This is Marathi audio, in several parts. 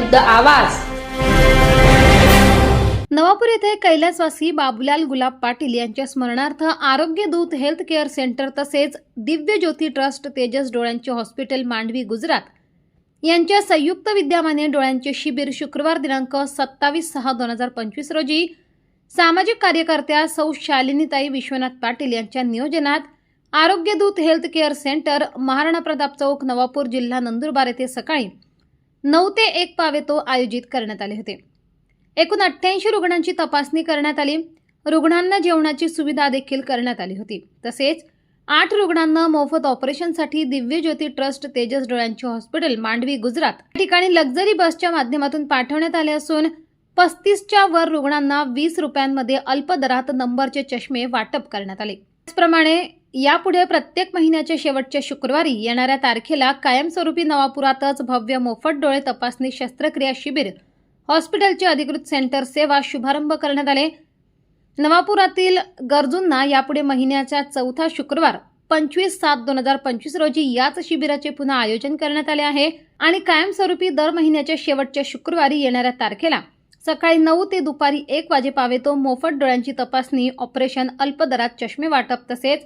विरुद्ध आवाज। नवापूर येथे कैलासवासी बाबूलाल गुलाब पाटील यांच्या स्मरणार्थ आरोग्य दूत हेल्थ केअर सेंटर तसेच दिव्य ज्योती ट्रस्ट तेजस डोळ्यांचे हॉस्पिटल मांडवी गुजरात यांच्या संयुक्त विद्यमाने डोळ्यांचे शिबिर शुक्रवार दिनांक 27/6/2025 रोजी सामाजिक कार्यकर्त्या सौ शालिनीताई विश्वनाथ पाटील यांच्या नियोजनात आरोग्य दूत health care centre Maharana Pratap चौक नवापूर जिल्हा नंदुरबार येथे सकाळी 9 ते 1 पावेतो आयोजित करण्यात आले होते। एकूण 88 रुग्णांची तपासणी करण्यात आली। रुग्णांना जेवणाची सुविधा देखील करण्यात आली होती। तसेच 8 रुग्णांना मोफत ऑपरेशनसाठी दिव्य ज्योती ट्रस्ट तेजस डोळ्यांचे हॉस्पिटल मांडवी गुजरात या ठिकाणी लक्झरी बसच्या माध्यमातून पाठवण्यात आले असून 35च्या वर रुग्णांना 20 रुपयांमध्ये अल्प दरात नंबरचे चष्मे वाटप करण्यात आले। त्याचप्रमाणे यापुढे प्रत्येक महिन्याच्या शेवटच्या शुक्रवारी येणाऱ्या तारखेला कायमस्वरूपी नवापुरातच भव्य मोफत डोळे तपासणी शस्त्रक्रिया शिबिर हॉस्पिटलचे अधिकृत सेंटर सेवा शुभारंभ करण्यात आले। नवापुरातील गरजूंना यापुढे महिन्याचा चौथा शुक्रवार 25/7/2025 रोजी याच शिबिराचे पुन्हा आयोजन करण्यात आले आहे आणि कायमस्वरूपी दर महिन्याच्या शेवटच्या शुक्रवारी येणाऱ्या तारखेला सकाळी 9 ते दुपारी 1 वाजेपावेतो मोफत डोळ्यांची तपासणी, ऑपरेशन, अल्प दरात चष्मे वाटप तसेच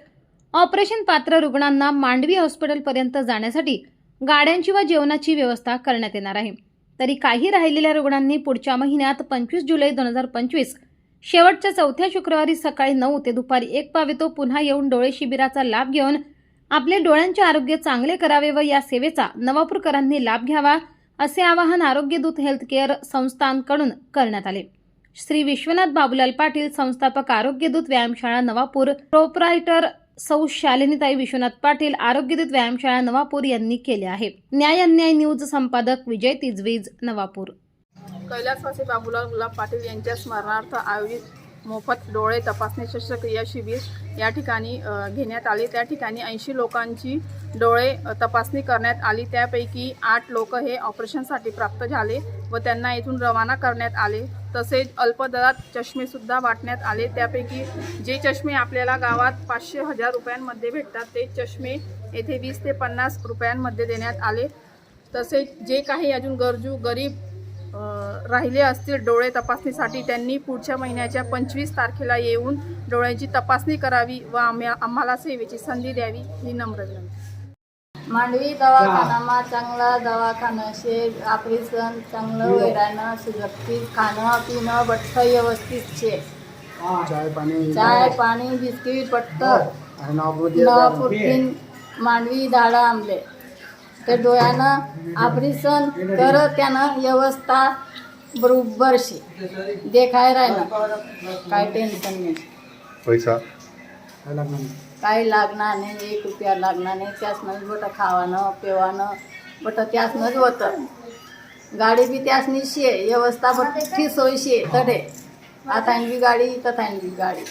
ऑपरेशन पात्र रुग्णांना मांडवी हॉस्पिटलपर्यंत जाण्यासाठी गाड्यांची व जेवणाची व्यवस्था करण्यात येणार आहे। तरी काही राहिलेल्या रुग्णांनी पुढच्या महिन्यात 25 जुलै 2025 शेवटच्या चौथ्या शुक्रवारी सकाळी 9 ते दुपारी 1 पावेतो पुन्हा येऊन डोळे शिबिराचा लाभ घेऊन आपले डोळ्यांचे आरोग्य चांगले करावे व या सेवेचा नवापूरकरांनी लाभ घ्यावा असे आवाहन आरोग्य दूत हेल्थ केअर संस्थांकडून करण्यात आले। श्री विश्वनाथ बाबूलाल पाटील, संस्थापक आरोग्य दूत व्यायामशाळा नवापूर, प्रोप्रायटर सौ शालिनीताई विश्वनाथ पाटील, आरोग्य दूत व्यायामशाळा नवापूर यांनी केले आहे। न्याय अन्याय न्यूज संपादक विजय तिजवीज, नवापूर। कैलासवासी बाबूलाल गुलाब पाटील यांच्या स्मरणार्थ आयोजित मोफत डोळे तपासणी शस्त्रक्रिया शिबिर या ठिकाणी घेण्यात आले। त्या ठिकाणी 80 लोकांची डोळे तपासणी करण्यात आली। त्यापैकी 8 लोक हे ऑपरेशनसाठी प्राप्त झाले व त्यांना इथून रवाना करण्यात आले। तसेच अल्प दरात चष्मेसुद्धा वाटण्यात आले। त्यापैकी जे चष्मे आपल्याला गावात 500-1000 रुपयांमध्ये भेटतात ते चष्मे येथे 20 ते 50 रुपयांमध्ये देण्यात आले। तसेच जे काही अजून गरजू गरीब राहिले असतील डोळे तपासणीसाठी त्यांनी पुढच्या महिन्याच्या 25 तारखेला येऊन डोळ्यांची तपासणी करावी व आम्हाला सेवेची संधी द्यावी ही नम्र विनंती। मांडवी दवाखानामा चांगला दवाखाना शे, ऑपरेशन चांगलं वेरानं सुरक्षित, खाणं पिणं बठ्ठ व्यवस्थित शे। चाय पाणी बिस्किट बट्टर नवापूरतीन मांडवी दाडा आमले ते डोळ्यानं ऑपरेशन कर त्यानं व्यवस्था बरोबर शे देखाय राहिलं काय टेन्शन नाही। पैसा काही लागणार नाही, 1 रुपया लागणार नाही। त्यासनंच बट खावानं पेवानं बट त्यासनंच होतं। गाडी बी त्यासनी शे व्यवस्था बठी सोय शे तडे आता गाडी तथा गाडी